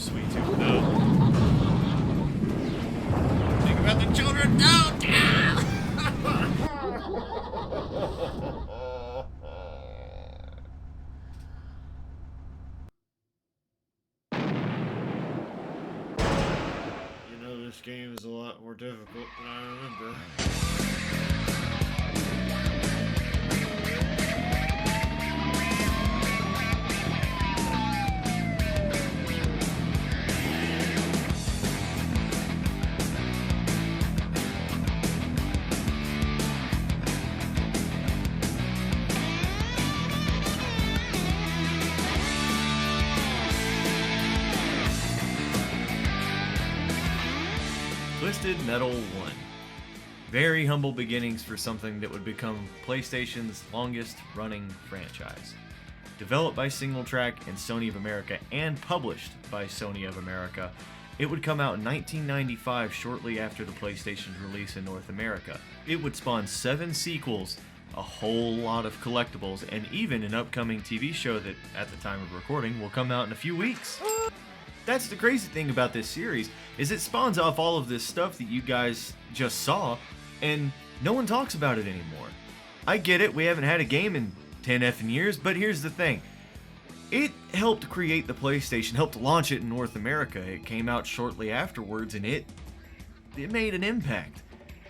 Sweet Tooth. No. Think about the children. No. You know, this game is a lot more difficult than I remember. Twisted Metal 1. Very humble beginnings for something that would become PlayStation's longest running franchise. Developed by Single Track and Sony of America and published by Sony of America, it would come out in 1995 shortly after the PlayStation's release in North America. It would spawn 7 sequels, a whole lot of collectibles, and even an upcoming TV show that, at the time of recording, will come out in a few weeks. That's the crazy thing about this series, is it spawns off all of this stuff that you guys just saw, and no one talks about it anymore. I get it, we haven't had a game in 10 effing years, but here's the thing. It helped create the PlayStation, helped launch it in North America. It came out shortly afterwards, and it made an impact.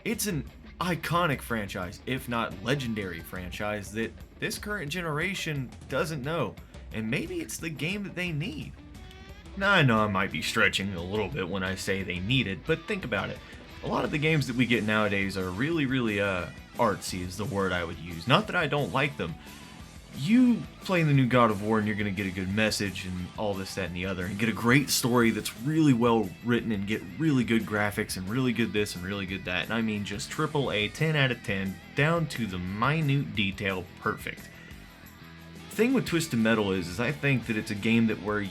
It's an iconic franchise, if not legendary franchise, that this current generation doesn't know, and maybe it's the game that they need. Now, I know I might be stretching a little bit when I say they need it, but think about it. A lot of the games that we get nowadays are really, artsy is the word I would use. Not that I don't like them. You play the new God of War and you're going to get a good message and all this, that, and the other, and get a great story that's really well written and get really good graphics and really good this and really good that. And I mean just AAA, 10 out of 10, down to the minute detail, perfect. The thing with Twisted Metal is I think that it's a game that where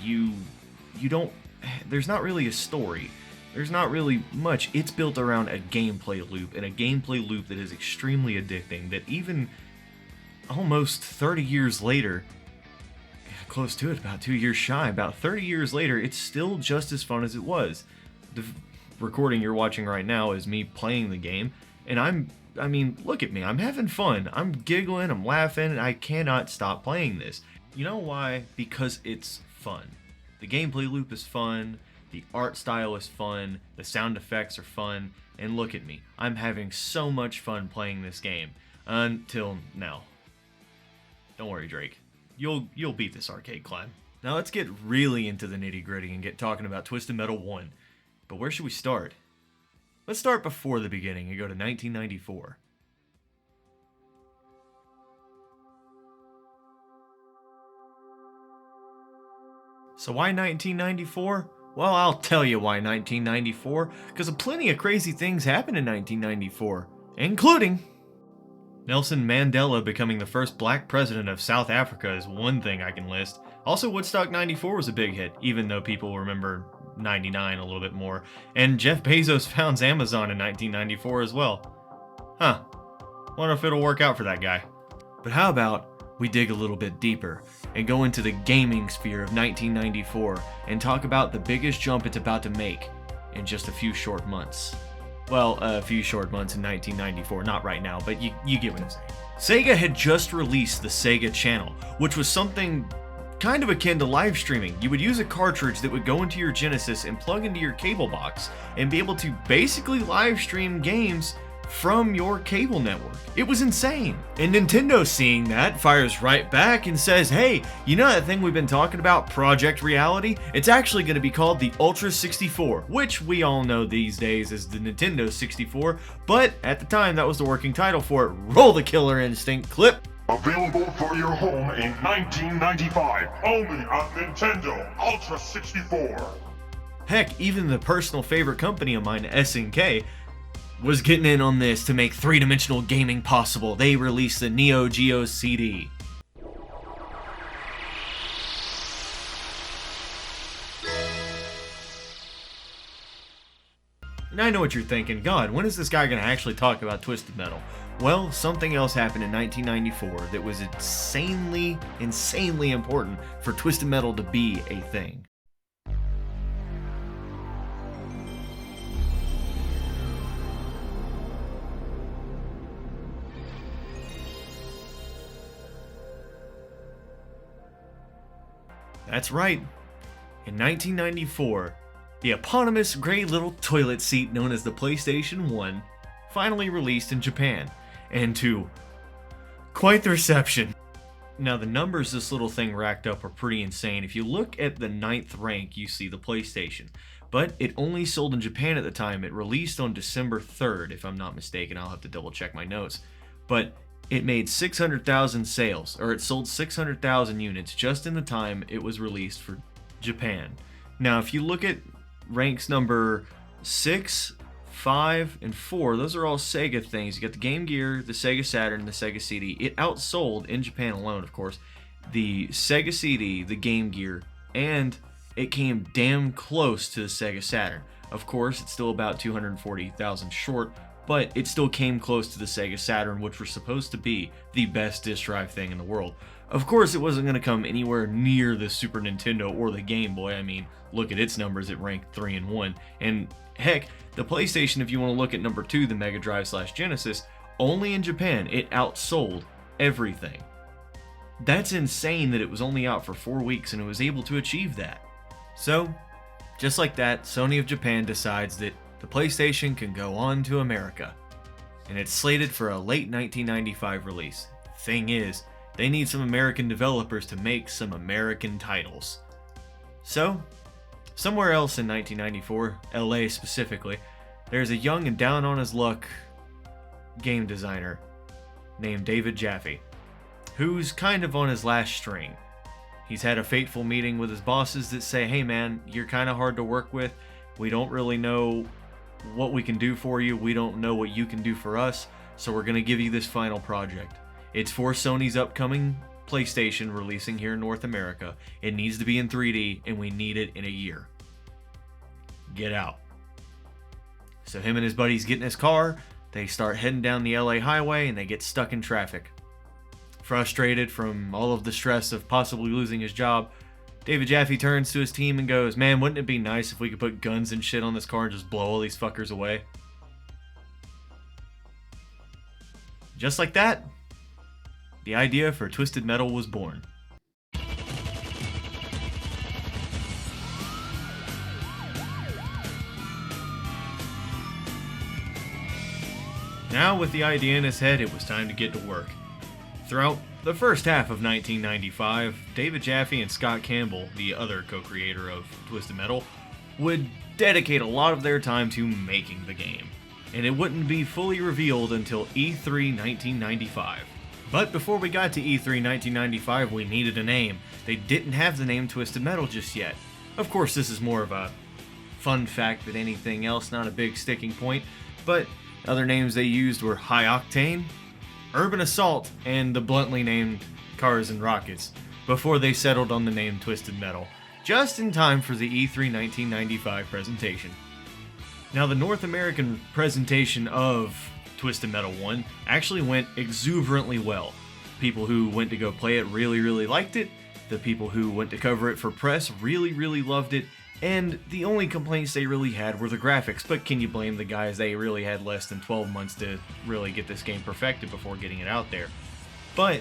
there's not really a story. There's not really much. It's built around a gameplay loop, and a gameplay loop that is extremely addicting, that even almost 30 years later, close to it, about 2 years shy, about 30 years later, it's still just as fun as it was. The recording you're watching right now is me playing the game, and I mean, look at me, I'm having fun. I'm giggling, I'm laughing, and I cannot stop playing this. You know why? Because it's fun. The gameplay loop is fun, the art style is fun, the sound effects are fun, and look at me. I'm having so much fun playing this game. Until now. Don't worry, Drake. You'll beat this arcade climb. Now let's get really into the nitty-gritty and get talking about Twisted Metal 1. But where should we start? Let's start before the beginning and go to 1994. So why 1994? Well, I'll tell you why 1994, because plenty of crazy things happened in 1994, including Nelson Mandela becoming the first black president of South Africa is one thing I can list. Also, Woodstock 94 was a big hit, even though people remember 99 a little bit more. And Jeff Bezos founds Amazon in 1994 as well. Huh. Wonder if it'll work out for that guy. But how about we dig a little bit deeper and go into the gaming sphere of 1994 and talk about the biggest jump it's about to make in just a few short months. Well, a few short months in 1994, not right now, but you get what I'm saying. Sega had just released the Sega Channel, which was something kind of akin to live streaming. You would use a cartridge that would go into your Genesis and plug into your cable box and be able to basically live stream games from your cable network. It was insane. And Nintendo, seeing that, fires right back and says, hey, you know that thing we've been talking about, Project Reality? It's actually going to be called the Ultra 64, which we all know these days as the Nintendo 64, but at the time that was the working title for it. Roll the Killer Instinct clip. Available for your home in 1995, only on Nintendo Ultra 64. Heck, even the personal favorite company of mine, SNK, was getting in on this to make three-dimensional gaming possible. They released the Neo Geo CD. And I know what you're thinking, God, when is this guy going to actually talk about Twisted Metal? Well, something else happened in 1994 that was insanely important for Twisted Metal to be a thing. That's right. In 1994, the eponymous gray little toilet seat known as the PlayStation 1 finally released in Japan, and to quite the reception. Now, the numbers this little thing racked up are pretty insane. If you look at the 9th rank, you see the PlayStation. But it only sold in Japan at the time. It released on December 3rd, if I'm not mistaken. I'll have to double check my notes. But it made 600,000 sales, or it sold 600,000 units just in the time it was released for Japan. Now, if you look at ranks number 6, 5, and 4, those are all Sega things. You got the Game Gear, the Sega Saturn, the Sega CD. It outsold, in Japan alone, of course, the Sega CD, the Game Gear, and it came damn close to the Sega Saturn. Of course, it's still about 240,000 short, but it still came close to the Sega Saturn, which was supposed to be the best disk drive thing in the world. Of course, it wasn't going to come anywhere near the Super Nintendo or the Game Boy. I mean, look at its numbers, it ranked 3 and 1. And heck, the PlayStation, if you want to look at number 2, the Mega Drive / Genesis, only in Japan, it outsold everything. That's insane that it was only out for 4 weeks and it was able to achieve that. So, just like that, Sony of Japan decides that the PlayStation can go on to America. And it's slated for a late 1995 release. Thing is, they need some American developers to make some American titles. So, somewhere else in 1994, LA specifically, there's a young and down on his luck game designer named David Jaffe, who's kind of on his last string. He's had a fateful meeting with his bosses that say, hey man, you're kind of hard to work with. We don't really know what we can do for you. We don't know what you can do for us. So we're going to give you this final project. It's for Sony's upcoming PlayStation releasing here in North America. It needs to be in 3D and we need it in a year. Get out. So him and his buddies get in his car. They start heading down the LA highway and they get stuck in traffic. Frustrated from all of the stress of possibly losing his job, David Jaffe turns to his team and goes, man, wouldn't it be nice if we could put guns and shit on this car and just blow all these fuckers away? Just like that, the idea for Twisted Metal was born. Now, with the idea in his head, it was time to get to work. Throughout the first half of 1995, David Jaffe and Scott Campbell, the other co-creator of Twisted Metal, would dedicate a lot of their time to making the game, and it wouldn't be fully revealed until E3 1995. But before we got to E3 1995, we needed a name. They didn't have the name Twisted Metal just yet. Of course, this is more of a fun fact than anything else, not a big sticking point, but other names they used were High Octane, Urban Assault, and the bluntly named Cars and Rockets, before they settled on the name Twisted Metal, just in time for the E3 1995 presentation. Now, the North American presentation of Twisted Metal 1 actually went exuberantly well. People who went to go play it really liked it, the people who went to cover it for press really loved it, and the only complaints they really had were the graphics. But can you blame the guys? They really had less than 12 months to really get this game perfected before getting it out there. But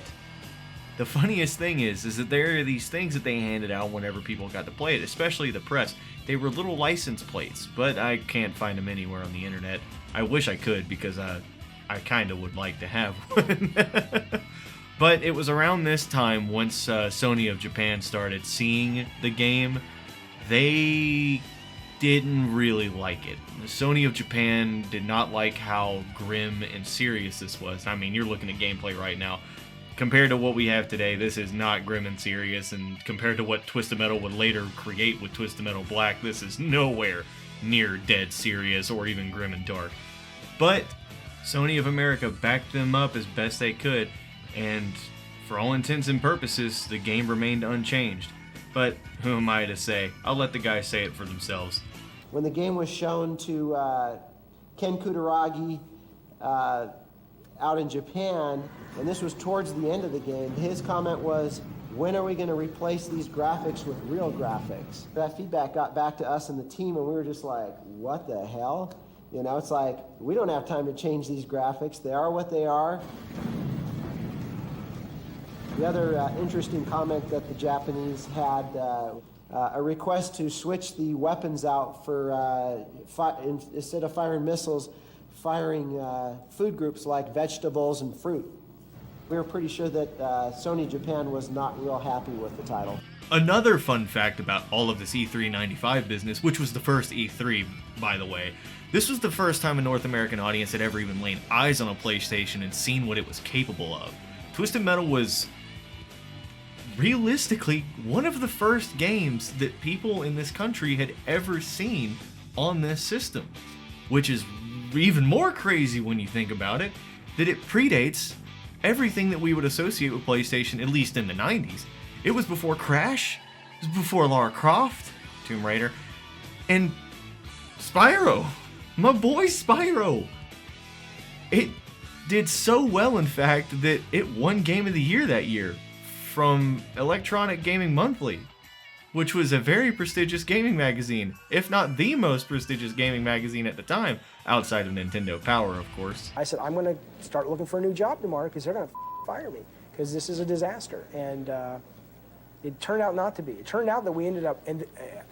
the funniest thing is that there are these things that they handed out whenever people got to play it, especially the press. They were little license plates, but I can't find them anywhere on the internet. I wish I could, because I kind of would like to have one. But it was around this time, once Sony of Japan started seeing the game, they didn't really like it. Sony of Japan did not like how grim and serious this was. I mean, you're looking at gameplay right now. Compared to what we have today, this is not grim and serious, and compared to what Twisted Metal would later create with Twisted Metal Black, this is nowhere near dead serious or even grim and dark. But Sony of America backed them up as best they could, and for all intents and purposes, the game remained unchanged. But who am I to say? I'll let the guys say it for themselves. When the game was shown to Ken Kutaragi out in Japan, and this was towards the end of the game, his comment was, when are we going to replace these graphics with real graphics? That feedback got back to us and the team, and we were just like, what the hell? You know, it's like, we don't have time to change these graphics. They are what they are. The other interesting comment that the Japanese had, a request to switch the weapons out for, instead of firing missiles, firing food groups like vegetables and fruit. We were pretty sure that Sony Japan was not real happy with the title. Another fun fact about all of this E3 95 business, which was the first E3, by the way, this was the first time a North American audience had ever even laid eyes on a PlayStation and seen what it was capable of. Twisted Metal was realistically one of the first games that people in this country had ever seen on this system, which is even more crazy when you think about it, that it predates everything that we would associate with PlayStation, at least in the 90s. It was before Crash, it was before Lara Croft, Tomb Raider, and Spyro. My boy Spyro. It did so well, in fact, that it won Game of the Year that year from Electronic Gaming Monthly, which was a very prestigious gaming magazine, if not the most prestigious gaming magazine at the time, outside of Nintendo Power, of course. I said, I'm going to start looking for a new job tomorrow because they're going to fire me because this is a disaster. And it turned out not to be. It turned out that we ended up, and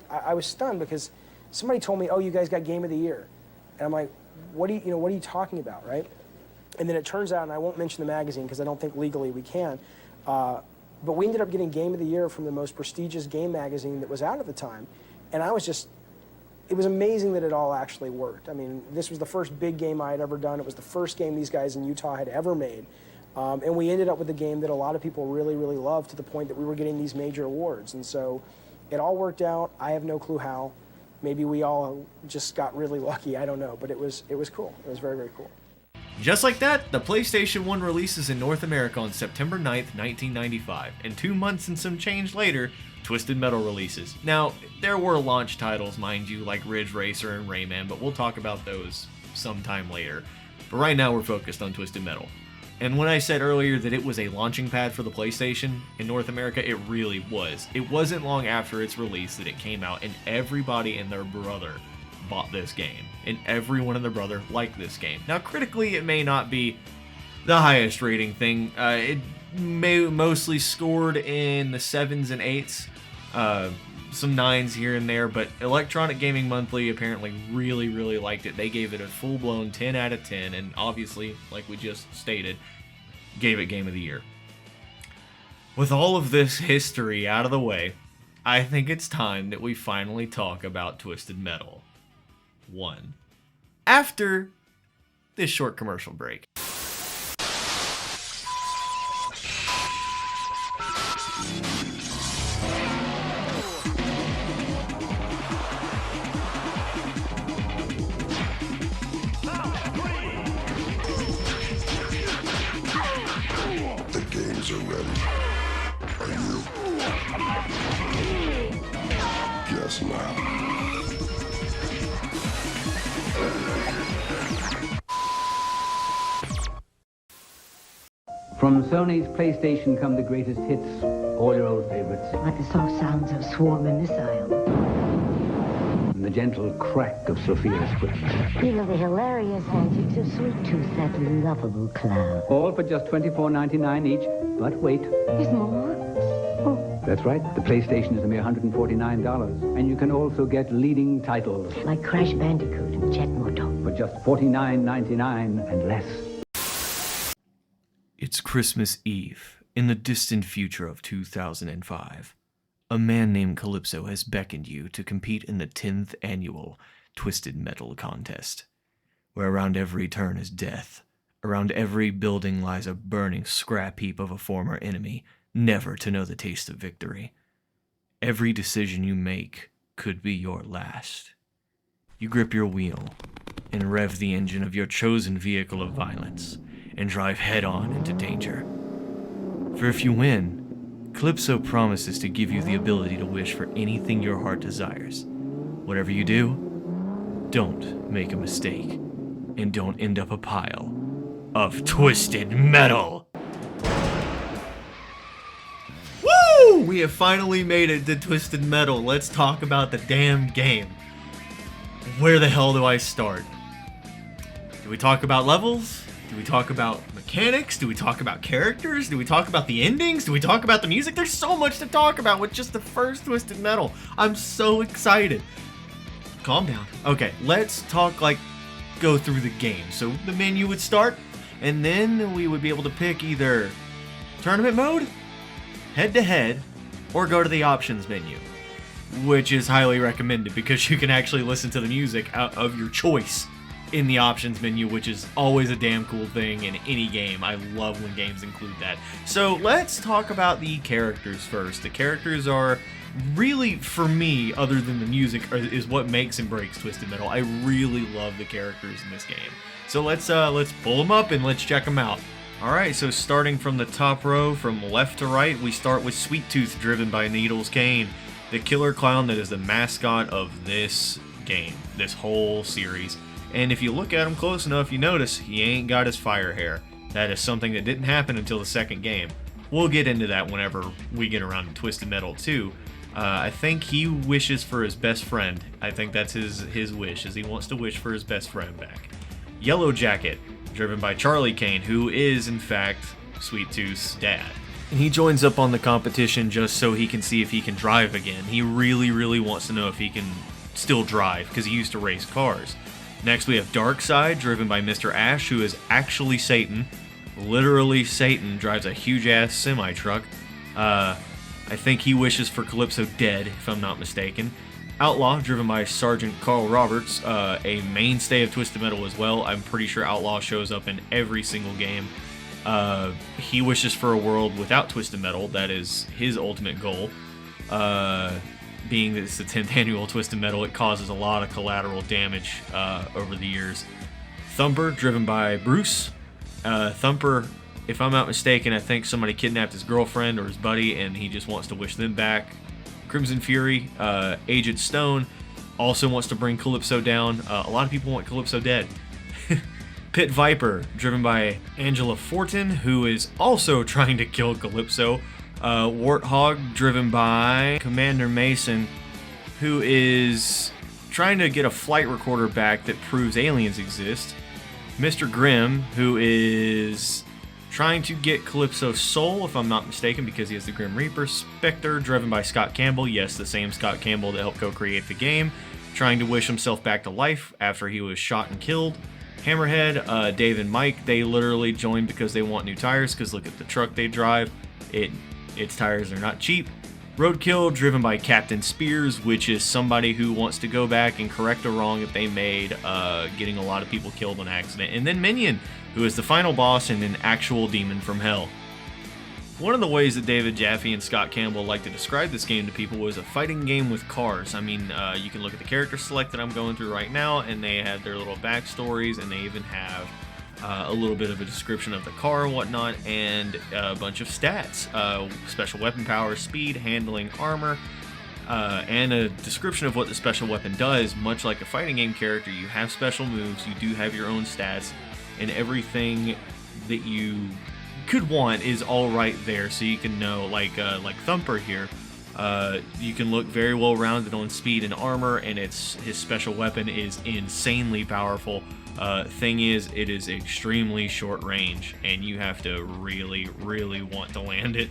I was stunned because somebody told me, oh, you guys got Game of the Year. And I'm like, what are you talking about, right? And then it turns out, and I won't mention the magazine because I don't think legally we can, but we ended up getting Game of the Year from the most prestigious game magazine that was out at the time. And I was just, it was amazing that it all actually worked. I mean, this was the first big game I had ever done. It was the first game these guys in Utah had ever made. And we ended up with a game that a lot of people really, really loved to the point that we were getting these major awards. And so it all worked out. I have no clue how. Maybe we all just got really lucky. I don't know. But it was cool. It was very, very cool. Just like that, the PlayStation 1 releases in North America on September 9th, 1995, and 2 months and some change later, Twisted Metal releases. Now, there were launch titles, mind you, like Ridge Racer and Rayman, but we'll talk about those sometime later. But right now we're focused on Twisted Metal. And when I said earlier that it was a launching pad for the PlayStation in North America, it really was. It wasn't long after its release that it came out, and everybody and their brother bought this game, and everyone and their brother liked this game. Now, critically, it may not be the highest rating thing. It may mostly scored in the 7s and 8s, some 9s here and there, but Electronic Gaming Monthly apparently really, really liked it. They gave it a full-blown 10 out of 10, and obviously, like we just stated, gave it Game of the Year. With all of this history out of the way, I think it's time that we finally talk about Twisted Metal 1 after this short commercial break. The games are ready. Are you? Guess not. From Sony's PlayStation come the greatest hits, all your old favorites. Like the soft sounds of swarming missiles. And the gentle crack of Sophia's whip. Feel the hilarious antics of Sweet Tooth, that lovable clown. All for just $24.99 each, but wait. There's more? Oh, That's right, the PlayStation is a mere $149, and you can also get leading titles like Crash Bandicoot and Jet Moto. for just $49.99 and less. It's Christmas Eve, in the distant future of 2005. A man named Calypso has beckoned you to compete in the 10th annual Twisted Metal contest, where around every turn is death, around every building lies a burning scrap heap of a former enemy, never to know the taste of victory. Every decision you make could be your last. You grip your wheel and rev the engine of your chosen vehicle of violence, and drive head-on into danger. For if you win, Calypso promises to give you the ability to wish for anything your heart desires. Whatever you do, don't make a mistake, and don't end up a pile of Twisted Metal. Woo! We have finally made it to Twisted Metal. Let's talk about the damn game. Where the hell do I start? Do we talk about levels? Do we talk about mechanics? Do we talk about characters? Do we talk about the endings? Do we talk about the music? There's so much to talk about with just the first Twisted Metal. I'm so excited. Calm down. Okay, let's talk, like, go through the game. So the menu would start, and then we would be able to pick either tournament mode, head-to-head, or go to the options menu, which is highly recommended because you can actually listen to the music of your choice in the options menu, which is always a damn cool thing in any game. I love when games include that. So let's talk about the characters first. The characters are really, for me, other than the music, is what makes and breaks Twisted Metal. I really love the characters in this game. So let's pull them up and let's check them out. Alright, so starting from the top row, from left to right, we start with Sweet Tooth, driven by Needles Kane, the killer clown that is the mascot of this game, this whole series. And if you look at him close enough, you notice he ain't got his fire hair. That is something that didn't happen until the second game. We'll get into that whenever we get around to Twisted Metal 2. I think he wishes for his best friend. I think that's his wish, is he wants to wish for his best friend back. Yellow Jacket, driven by Charlie Kane, who is, in fact, Sweet Tooth's dad. And he joins up on the competition just so he can see if he can drive again. He really, really wants to know if he can still drive, because he used to race cars. Next we have Darkseid, driven by Mr. Ash, who is actually Satan. Literally Satan, drives a huge-ass semi-truck. I think he wishes for Calypso dead, if I'm not mistaken. Outlaw, driven by Sergeant Carl Roberts, a mainstay of Twisted Metal as well. I'm pretty sure Outlaw shows up in every single game. He wishes for a world without Twisted Metal. That is his ultimate goal. Being that it's the 10th annual Twisted Metal, it causes a lot of collateral damage over the years. Thumper, driven by Bruce. Thumper, if I'm not mistaken, I think somebody kidnapped his girlfriend or his buddy, and he just wants to wish them back. Crimson Fury, Aged Stone, also wants to bring Calypso down. A lot of people want Calypso dead. Pit Viper, driven by Angela Fortin, who is also trying to kill Calypso. Warthog, driven by Commander Mason, who is trying to get a flight recorder back that proves aliens exist. Mr. Grimm, who is trying to get Calypso's soul, if I'm not mistaken, because he has the Grim Reaper. Spectre, driven by Scott Campbell, yes, the same Scott Campbell that helped co-create the game, trying to wish himself back to life after he was shot and killed. Hammerhead, Dave and Mike, they literally joined because they want new tires, because look at the truck they drive. Its tires are not cheap. Roadkill, driven by Captain Spears, which is somebody who wants to go back and correct a wrong that they made, getting a lot of people killed on accident. And then Minion, who is the final boss and an actual demon from hell. One of the ways that David Jaffe and Scott Campbell like to describe this game to people was a fighting game with cars. I mean, you can look at the character select that I'm going through right now, and they have their little backstories, and they even have a little bit of a description of the car and whatnot, and a bunch of stats. Special weapon power, speed, handling, armor, and a description of what the special weapon does. Much like a fighting game character, you have special moves, you do have your own stats, and everything that you could want is all right there, so you can know, like Thumper here, you can look very well rounded on speed and armor, and his special weapon is insanely powerful. Thing is, it is extremely short range, and you have to really, really want to land it.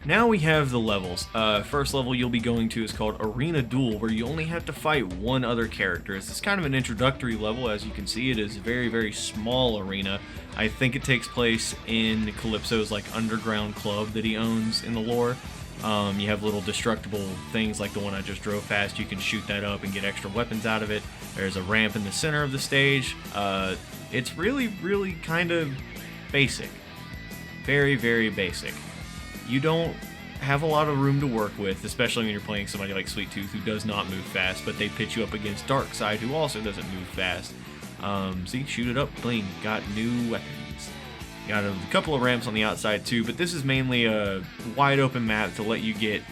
Now we have the levels. First level you'll be going to is called Arena Duel, where you only have to fight one other character. It's kind of an introductory level. As you can see, it is a very, very small arena. I think it takes place in Calypso's like underground club that he owns in the lore. You have little destructible things like the one I just drove past. You can shoot that up and get extra weapons out of it. There's a ramp in the center of the stage. It's really, really kind of basic. Very, very basic. You don't have a lot of room to work with, especially when you're playing somebody like Sweet Tooth, who does not move fast, but they pitch you up against Darkseid, who also doesn't move fast. See, shoot it up, bling, got new weapons. Got a couple of ramps on the outside too, but this is mainly a wide open map to let you get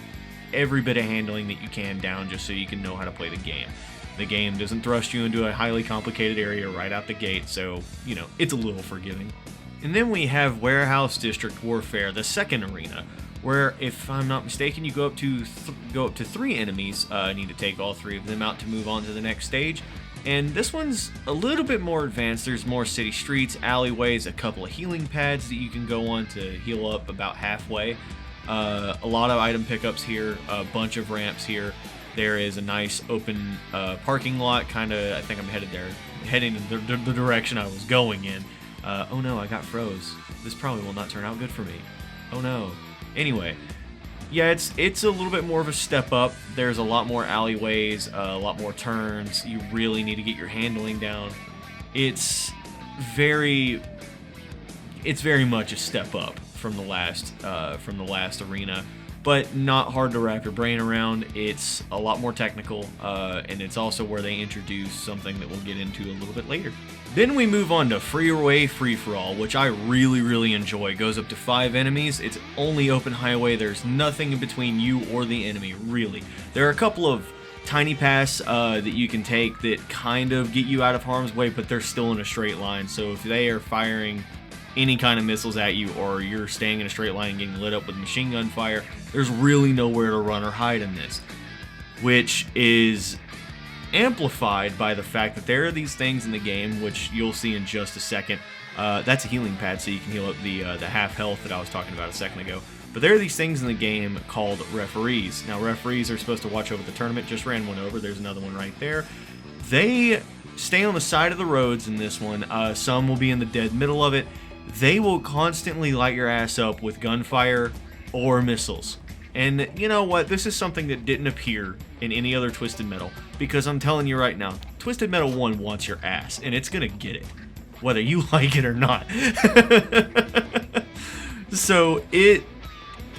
every bit of handling that you can down, just so you can know how to play the game. The game doesn't thrust you into a highly complicated area right out the gate, so, you know, it's a little forgiving. And then we have Warehouse District Warfare, the second arena, where, if I'm not mistaken, you go up to 3 enemies. Need to take all 3 of them out to move on to the next stage. And this one's a little bit more advanced. There's more city streets, alleyways, a couple of healing pads that you can go on to heal up about halfway. A lot of item pickups here, a bunch of ramps here. There is a nice open parking lot, kind of. I think I'm heading in the direction I was going in. Oh no, I got froze. This probably will not turn out good for me. Oh no. Anyway, yeah, it's a little bit more of a step up. There's a lot more alleyways, a lot more turns. You really need to get your handling down. It's very much a step up from the last arena, but not hard to wrap your brain around. It's a lot more technical, and it's also where they introduce something that we'll get into a little bit later. Then we move on to Freeway Free-For-All, which I really enjoy. It goes up to 5 enemies. It's only open highway. There's nothing in between you or the enemy, really. There are a couple of tiny paths that you can take that kind of get you out of harm's way, but they're still in a straight line. So if they are firing any kind of missiles at you, or you're staying in a straight line and getting lit up with machine gun fire, there's really nowhere to run or hide in this, which is amplified by the fact that there are these things in the game, which you'll see in just a second. That's a healing pad, so you can heal up the half health that I was talking about a second ago. But there are these things in the game called referees. Now, referees are supposed to watch over the tournament. Just ran one over. There's another one right there. They stay on the side of the roads in this one. Some will be in the dead middle of it. They will constantly light your ass up with gunfire or missiles. And you know what? This is something that didn't appear in any other Twisted Metal, because I'm telling you right now, Twisted Metal 1 wants your ass, and it's gonna get it, whether you like it or not. So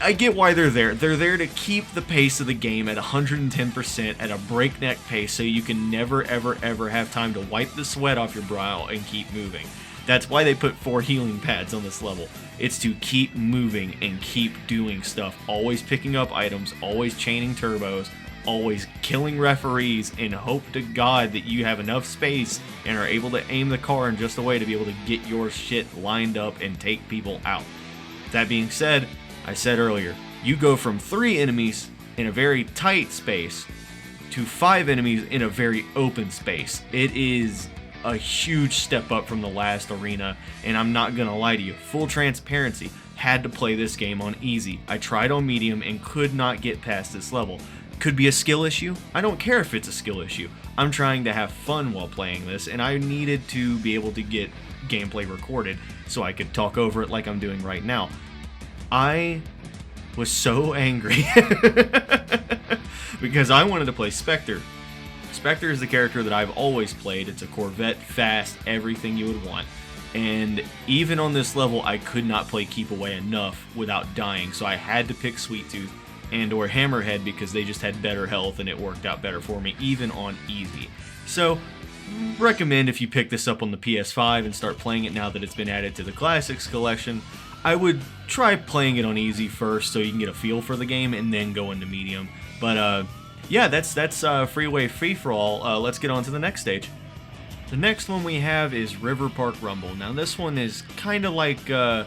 I get why they're there. They're there to keep the pace of the game at 110% at a breakneck pace, so you can never ever have time to wipe the sweat off your brow and keep moving. That's why they put 4 healing pads on this level. It's to keep moving and keep doing stuff. Always picking up items, always chaining turbos, always killing referees, and hope to God that you have enough space and are able to aim the car in just a way to be able to get your shit lined up and take people out. That being said, I said earlier, you go from 3 enemies in a very tight space to 5 enemies in a very open space. It is a huge step up from the last arena, and I'm not gonna lie to you, full transparency, had to play this game on easy. I tried on medium and could not get past this level. Could be a skill issue. I don't care if it's a skill issue. I'm trying to have fun while playing this, and I needed to be able to get gameplay recorded so I could talk over it like I'm doing right now. I was so angry because I wanted to play Spectre. Spectre is the character that I've always played. It's a Corvette, fast, everything you would want. And even on this level, I could not play Keep Away enough without dying, so I had to pick Sweet Tooth and or Hammerhead because they just had better health and it worked out better for me, even on easy. So, recommend if you pick this up on the PS5 and start playing it now that it's been added to the Classics collection, I would try playing it on easy first so you can get a feel for the game and then go into medium. But, yeah, that's Freeway Free-For-All. Let's get on to the next stage. The next one we have is River Park Rumble. Now this one is kind of like the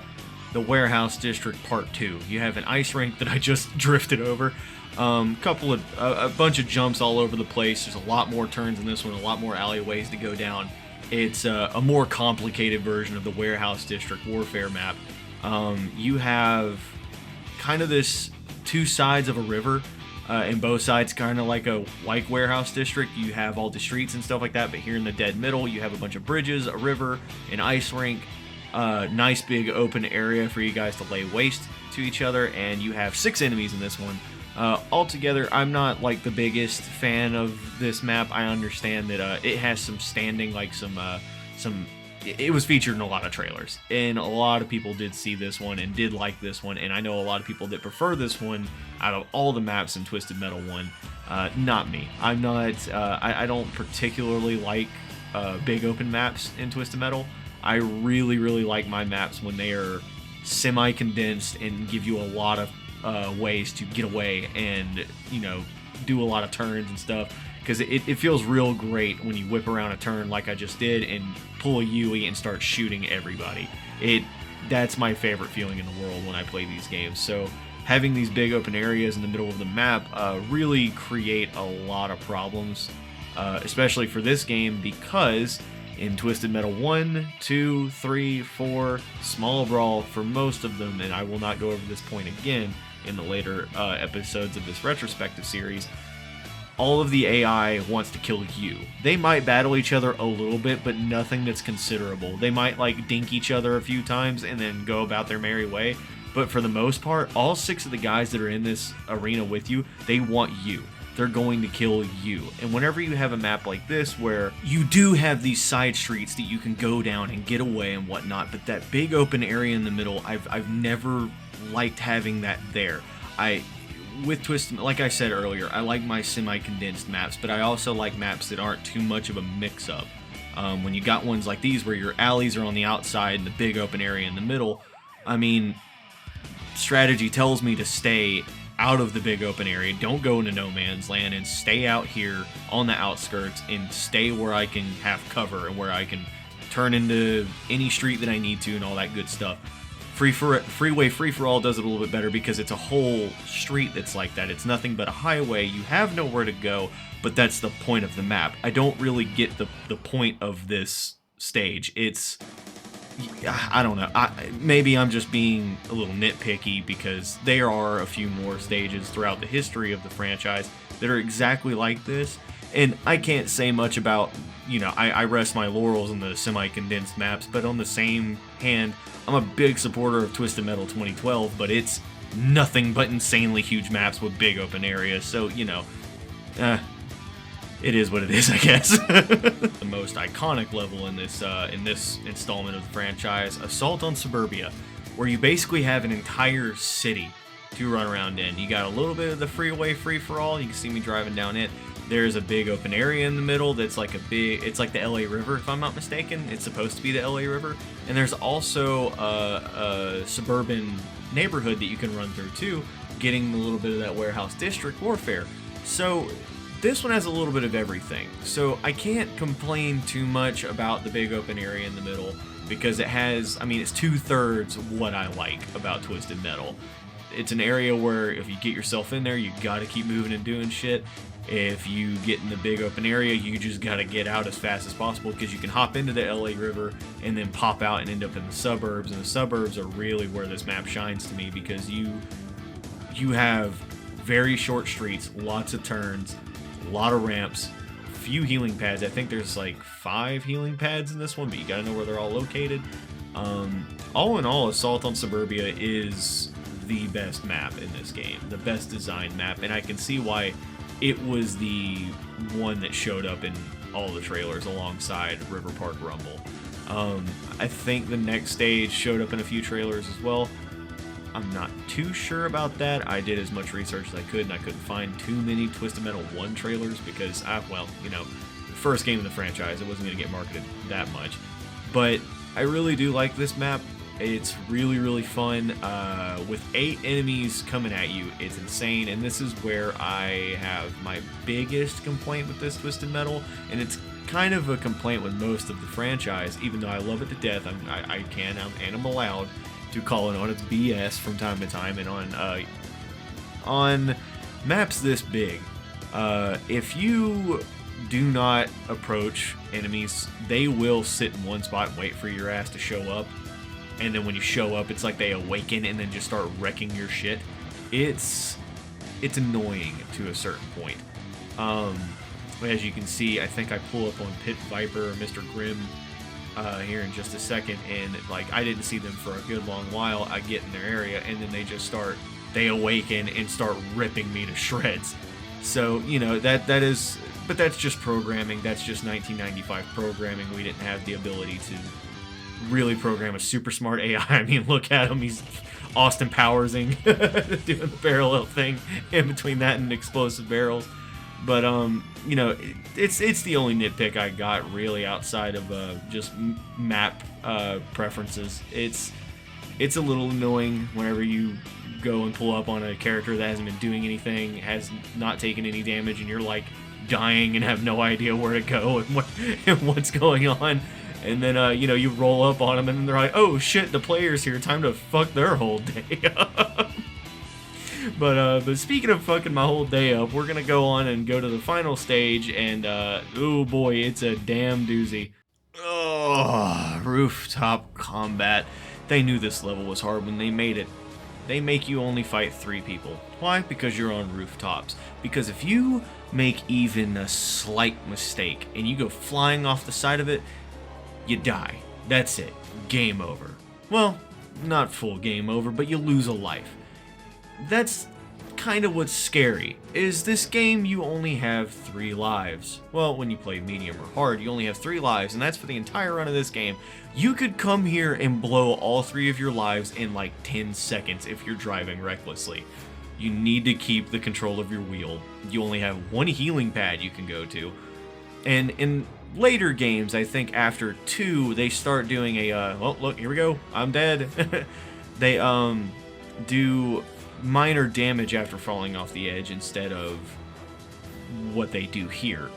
Warehouse District Part 2. You have an ice rink that I just drifted over. A bunch of jumps all over the place. There's a lot more turns in this one, a lot more alleyways to go down. It's a more complicated version of the Warehouse District Warfare map. You have kind of this 2 sides of a river. And both sides kind of like a Warehouse District. You have all the streets and stuff like that, but here in the dead middle you have a bunch of bridges, a river, an ice rink, nice big open area for you guys to lay waste to each other, and you have 6 enemies in this one. Altogether, I'm not like the biggest fan of this map. I understand that it has some standing, like it was featured in a lot of trailers, and a lot of people did see this one and did like this one, and I know a lot of people that prefer this one out of all the maps in Twisted Metal 1. Not me. I'm not, I don't particularly like big open maps in Twisted Metal. I really like my maps when they are semi-condensed and give you a lot of ways to get away and, you know, do a lot of turns and stuff. Because it feels real great when you whip around a turn like I just did and pull a Yui and start shooting everybody. That's my favorite feeling in the world when I play these games. So having these big open areas in the middle of the map really create a lot of problems especially for this game, because in Twisted Metal 1, 2, 3, 4, Small Brawl for most of them, and I will not go over this point again in the later episodes of this retrospective series, all of the AI wants to kill you. They might battle each other a little bit, but nothing that's considerable. They might like dink each other a few times and then go about their merry way, but for the most part, all 6 of the guys that are in this arena with you, they want you. They're going to kill you. And whenever you have a map like this where you do have these side streets that you can go down and get away and whatnot, but that big open area in the middle, I've never liked having that there. With Twisted, like I said earlier, I like my semi-condensed maps, but I also like maps that aren't too much of a mix-up. When you got ones like these where your alleys are on the outside and the big open area in the middle, I mean, strategy tells me to stay out of the big open area, don't go into no man's land, and stay out here on the outskirts and stay where I can have cover and where I can turn into any street that I need to and all that good stuff. Freeway Free-for-All does it a little bit better because it's a whole street that's like that. It's nothing but a highway. You have nowhere to go, but that's the point of the map. I don't really get the point of this stage. I don't know. Maybe I'm just being a little nitpicky because there are a few more stages throughout the history of the franchise that are exactly like this. And I can't say much about, I rest my laurels in the semi-condensed maps, but on the same hand, I'm a big supporter of Twisted Metal 2012, but it's nothing but insanely huge maps with big open areas, so, it is what it is, I guess. The most iconic level in this installment of the franchise, Assault on Suburbia, where you basically have an entire city to run around in. You got a little bit of the freeway free-for-all. You can see me driving down it. There's a big open area in the middle that's like it's like the LA River, if I'm not mistaken. It's supposed to be the LA River. And there's also a suburban neighborhood that you can run through too, getting a little bit of that warehouse district warfare. So this one has a little bit of everything. So I can't complain too much about the big open area in the middle because it has, it's 2/3 what I like about Twisted Metal. It's an area where if you get yourself in there, you gotta keep moving and doing shit. If you get in the big open area, you just gotta get out as fast as possible because you can hop into the LA River and then pop out and end up in the suburbs. And the suburbs are really where this map shines to me because you have very short streets, lots of turns, a lot of ramps, few healing pads. I think there's like 5 healing pads in this one, but you gotta know where they're all located. All in all, Assault on Suburbia is the best map in this game, the best designed map, and I can see why it was the one that showed up in all the trailers alongside River Park Rumble. I think the next stage showed up in a few trailers as well. I'm not too sure about that. I did as much research as I could, and I couldn't find too many Twisted Metal 1 trailers because, first game in the franchise, it wasn't going to get marketed that much. But I really do like this map. It's really, really fun. With 8 enemies coming at you, it's insane. And this is where I have my biggest complaint with this Twisted Metal. And it's kind of a complaint with most of the franchise, even though I love it to death. I'm allowed to call it on its BS from time to time. And on maps this big, if you do not approach enemies, they will sit in one spot and wait for your ass to show up. And then when you show up, it's like they awaken and then just start wrecking your shit. It's annoying to a certain point. As you can see, I think I pull up on Pit Viper or Mr. Grimm here in just a second, and I didn't see them for a good long while. I get in their area, and then they awaken and start ripping me to shreds. So, that is, but that's just programming. That's just 1995 programming. We didn't have the ability to really program a super smart AI. Look at him. He's Austin Powersing doing the parallel thing in between that and explosive barrels. But it's the only nitpick I got really outside of just map preferences. It's a little annoying whenever you go and pull up on a character that hasn't been doing anything, has not taken any damage, and you're dying and have no idea where to go and what's going on. And then, you roll up on them, and they're like, oh, shit, the player's here. Time to fuck their whole day up. But speaking of fucking my whole day up, we're gonna go on and go to the final stage, and oh boy, it's a damn doozy. Oh, rooftop combat. They knew this level was hard when they made it. They make you only fight 3 people. Why? Because you're on rooftops. Because if you make even a slight mistake and you go flying off the side of it, you die. That's it. Game over. Well, not full game over, but you lose a life. That's kind of what's scary, is this game you only have 3 lives. Well, when you play medium or hard, you only have 3 lives, and that's for the entire run of this game. You could come here and blow all 3 of your lives in like 10 seconds if you're driving recklessly. You need to keep the control of your wheel. You only have 1 healing pad you can go to. And in later games, I think after 2, they start doing a, well, look, here we go, I'm dead. They, do minor damage after falling off the edge instead of what they do here,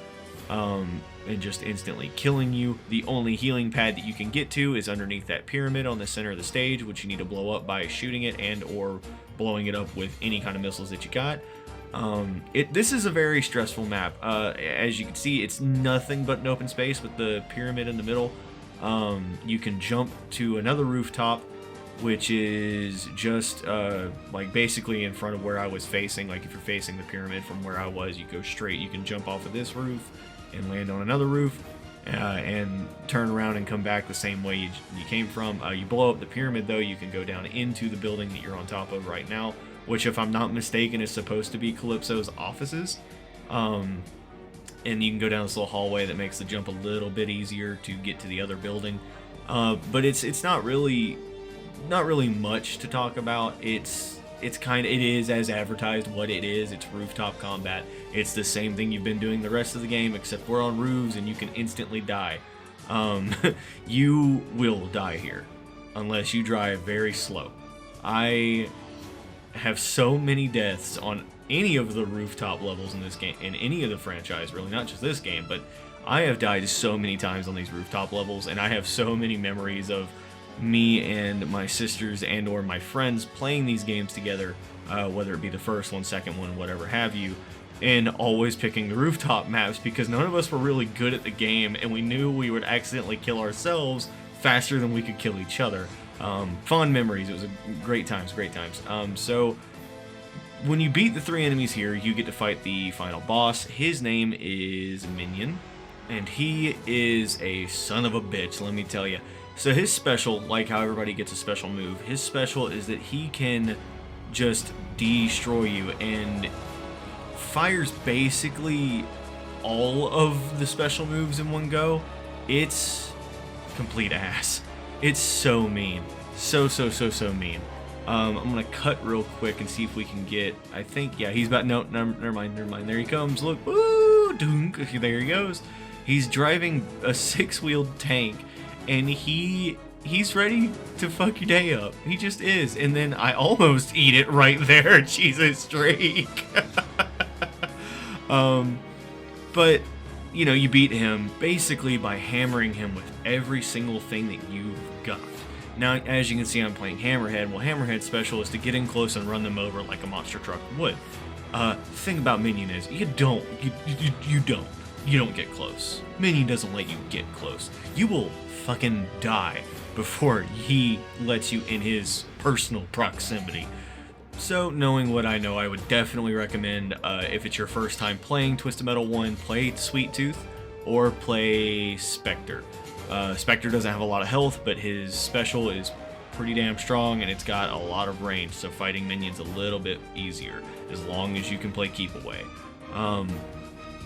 and just instantly killing you. The only healing pad that you can get to is underneath that pyramid on the center of the stage, which you need to blow up by shooting it and or blowing it up with any kind of missiles that you got. This is a very stressful map. As you can see, it's nothing but an open space with the pyramid in the middle. You can jump to another rooftop, which is just like basically in front of where I was facing. Like if you're facing the pyramid from where I was, you go straight. You can jump off of this roof and land on another roof and turn around and come back the same way you came from. You blow up the pyramid though, you can go down into the building that you're on top of right now, which if I'm not mistaken is supposed to be Calypso's offices. And you can go down this little hallway that makes the jump a little bit easier to get to the other building. But it's not really much to talk about. It is as advertised what it is. It's rooftop combat. It's the same thing you've been doing the rest of the game, except we're on roofs and you can instantly die. You will die here unless you drive very slow. I have so many deaths on any of the rooftop levels in this game, in any of the franchise, really, not just this game, but I have died so many times on these rooftop levels, and I have so many memories of me and my sisters and or my friends playing these games together, whether it be the first one, second one, whatever have you, and always picking the rooftop maps because none of us were really good at the game, and we knew we would accidentally kill ourselves faster than we could kill each other. Fond memories. It was great times. So when you beat the 3 enemies here, you get to fight the final boss. His name is Minion, and he is a son of a bitch, let me tell you. So his special, like how everybody gets a special move, his special is that he can just destroy you and fires basically all of the special moves in one go. It's complete ass. It's so mean. So mean. I'm gonna cut real quick and see if we can get, I think, yeah, he's about, no, never mind. There he comes, look, woo, dunk, there he goes. He's driving a 6-wheeled tank, and he's ready to fuck your day up. He just is. And then I almost eat it right there. Jesus, Drake. But, you know, you beat him basically by hammering him with every single thing that you've got. Now, as you can see, I'm playing Hammerhead. Well, Hammerhead's special is to get in close and run them over like a monster truck would. The thing about Minion is you don't get close. Minion doesn't let you get close. You will fucking die before he lets you in his personal proximity. So, knowing what I know, I would definitely recommend, if it's your first time playing Twisted Metal 1, play Sweet Tooth or play Spectre. Spectre doesn't have a lot of health, but his special is pretty damn strong and it's got a lot of range, so fighting minions a little bit easier as long as you can play Keep Away.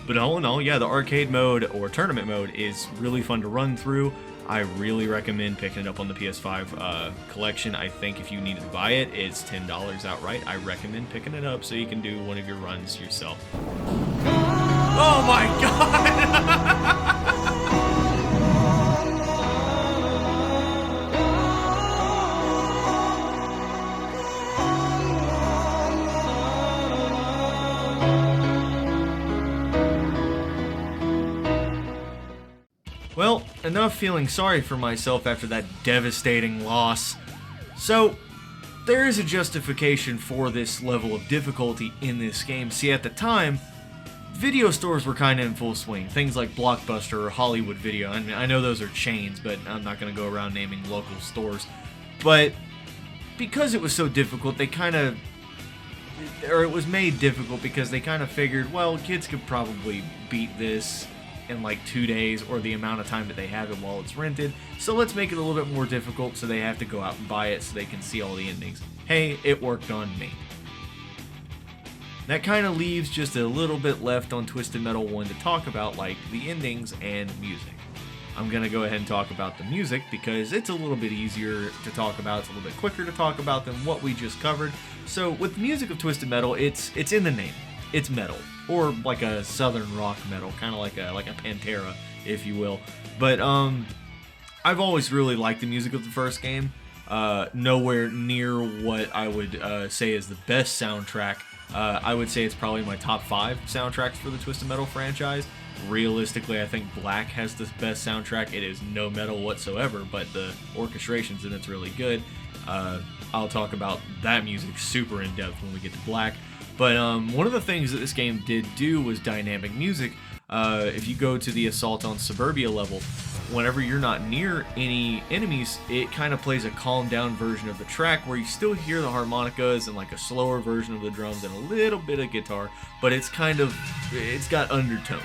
But all in all, yeah, the arcade mode or tournament mode is really fun to run through. I really recommend picking it up on the PS5 collection. I think if you needed to buy it, it's $10 outright. I recommend picking it up so you can do one of your runs yourself. Oh my god! Well, enough feeling sorry for myself after that devastating loss. So, there is a justification for this level of difficulty in this game. See, at the time, video stores were kind of in full swing. Things like Blockbuster or Hollywood Video. I mean, I know those are chains, but I'm not going to go around naming local stores. But because it was so difficult, they kind of... or it was made difficult because they kind of figured, well, kids could probably beat this in like 2 days or the amount of time that they have it while it's rented. So let's make it a little bit more difficult so they have to go out and buy it so they can see all the endings. Hey, it worked on me. That kind of leaves just a little bit left on Twisted Metal 1 to talk about, like the endings and music. I'm going to go ahead and talk about the music because it's a little bit easier to talk about, it's a little bit quicker to talk about than what we just covered. So with the music of Twisted Metal, it's in the name. It's metal, or like a southern rock metal, kind of like a Pantera, if you will. But I've always really liked the music of the first game. Nowhere near what I would say is the best soundtrack. I would say it's probably my top 5 soundtracks for the Twisted Metal franchise. Realistically, I think Black has the best soundtrack. It is no metal whatsoever, but the orchestrations in it's really good. I'll talk about that music super in depth when we get to Black. But one of the things that this game did do was dynamic music. If you go to the Assault on Suburbia level, whenever you're not near any enemies, it kind of plays a calmed down version of the track where you still hear the harmonicas and like a slower version of the drums and a little bit of guitar, but it's got undertones.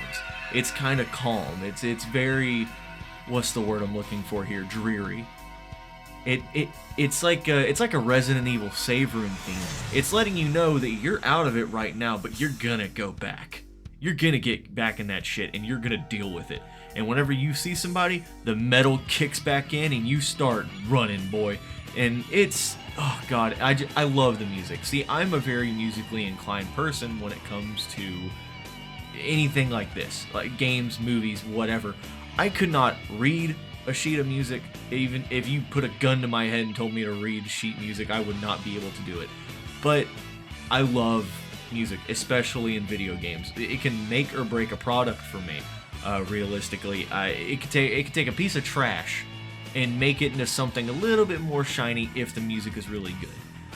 It's kind of calm. It's very, what's the word I'm looking for here? Dreary. It's like a Resident Evil save room theme. It's letting you know that you're out of it right now, but you're gonna go back. You're gonna get back in that shit, and you're gonna deal with it. And whenever you see somebody, the metal kicks back in, and you start running, boy. And it's, oh god, I love the music. See, I'm a very musically inclined person when it comes to anything like this, like games, movies, whatever. I could not read a sheet of music. Even if you put a gun to my head and told me to read sheet music, I would not be able to do it. But I love music, especially in video games. It can make or break a product for me. Realistically, it could take a piece of trash and make it into something a little bit more shiny if the music is really good.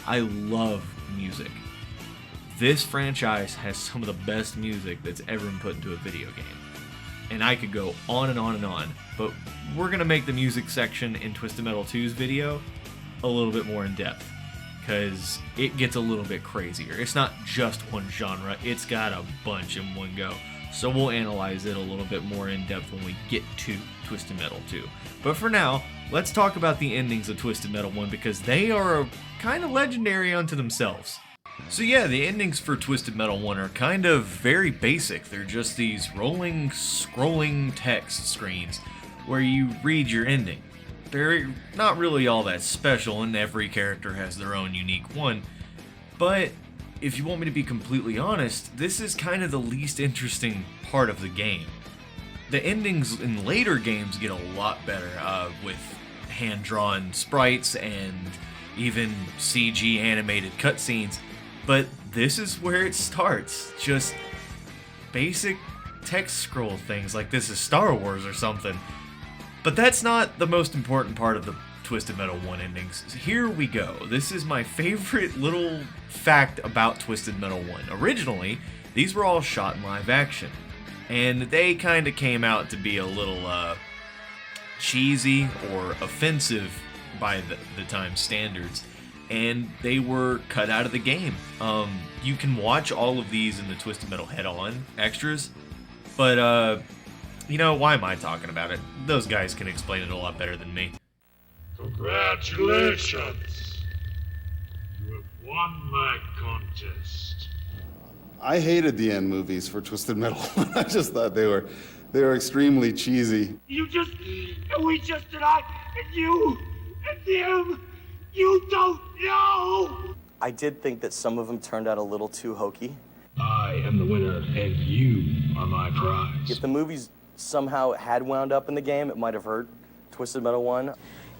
I love music. This franchise has some of the best music that's ever been put into a video game. And I could go on and on and on, but we're going to make the music section in Twisted Metal 2's video a little bit more in depth, because it gets a little bit crazier. It's not just one genre, it's got a bunch in one go. So we'll analyze it a little bit more in depth when we get to Twisted Metal 2. But for now, let's talk about the endings of Twisted Metal 1, because they are kind of legendary unto themselves. So yeah, the endings for Twisted Metal 1 are kind of very basic. They're just these rolling, scrolling text screens where you read your ending. They're not really all that special, and every character has their own unique one. But if you want me to be completely honest, this is kind of the least interesting part of the game. The endings in later games get a lot better, with hand-drawn sprites and even CG animated cutscenes. But this is where it starts. Just basic text scroll things like this is Star Wars or something. But that's not the most important part of the Twisted Metal 1 endings. Here we go. This is my favorite little fact about Twisted Metal 1. Originally, these were all shot in live action. And they kind of came out to be a little cheesy or offensive by the time standards. And they were cut out of the game. You can watch all of these in the Twisted Metal Head-On extras, but you know, why am I talking about it? Those guys can explain it a lot better than me. Congratulations! You have won my contest. I hated the end movies for Twisted Metal. I just thought they were extremely cheesy. We just and I, and you, and him. You don't know! I did think that some of them turned out a little too hokey. I am the winner, and you are my prize. If the movies somehow had wound up in the game, it might have hurt Twisted Metal 1.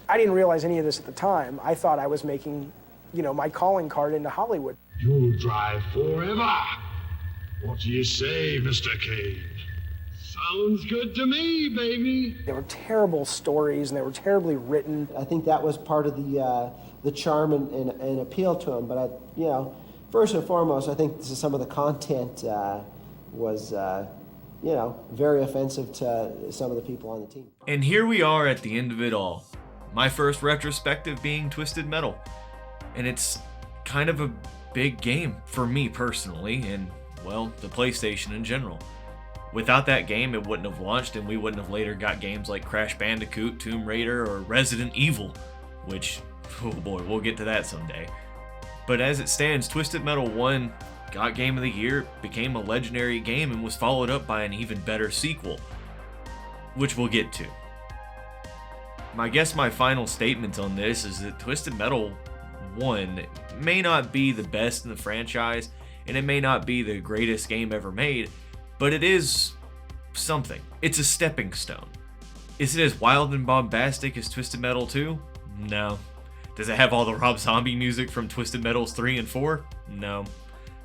I didn't realize any of this at the time. I thought I was making, my calling card into Hollywood. You'll drive forever. What do you say, Mr. Cage? Sounds good to me, baby. They were terrible stories, and they were terribly written. I think that was part of the charm and appeal to him. But first and foremost, I think some of the content was very offensive to some of the people on the team. And here we are at the end of it all. My first retrospective being Twisted Metal. And it's kind of a big game for me personally, and, well, the PlayStation in general. Without that game, it wouldn't have launched, and we wouldn't have later got games like Crash Bandicoot, Tomb Raider, or Resident Evil, which, oh boy, we'll get to that someday. But as it stands, Twisted Metal 1 got Game of the Year, became a legendary game, and was followed up by an even better sequel, which we'll get to. I guess my final statement on this is that Twisted Metal 1 may not be the best in the franchise, and it may not be the greatest game ever made, but it is something. It's a stepping stone. Is it as wild and bombastic as Twisted Metal 2? No. Does it have all the Rob Zombie music from Twisted Metals 3 and 4? No.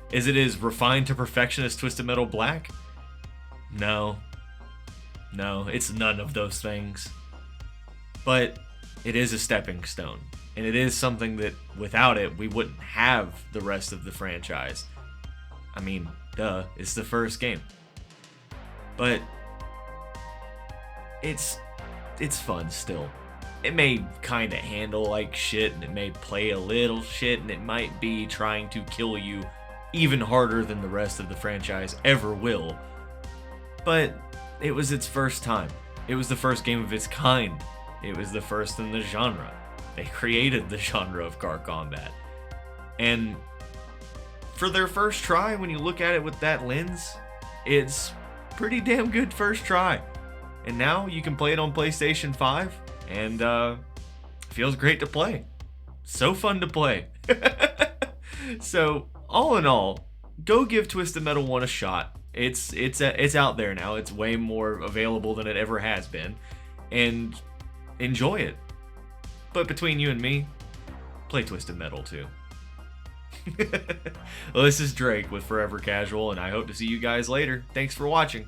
Is it as refined to perfection as Twisted Metal Black? No. No, it's none of those things. But it is a stepping stone. And it is something that, without it, we wouldn't have the rest of the franchise. I mean, duh, it's the first game. But it's fun still. It may kind of handle like shit, and it may play a little shit, and it might be trying to kill you even harder than the rest of the franchise ever will. But it was its first time. It was the first game of its kind. It was the first in the genre. They created the genre of car combat. And for their first try, when you look at it with that lens, it's pretty damn good first try. And now you can play it on PlayStation 5, and feels great to play. So fun to play. So, all in all, go give Twisted Metal 1 a shot. It's out there now. It's way more available than it ever has been. And enjoy it. But between you and me, play Twisted Metal 2. Well, this is Drake with Forever Casual, and I hope to see you guys later. Thanks for watching.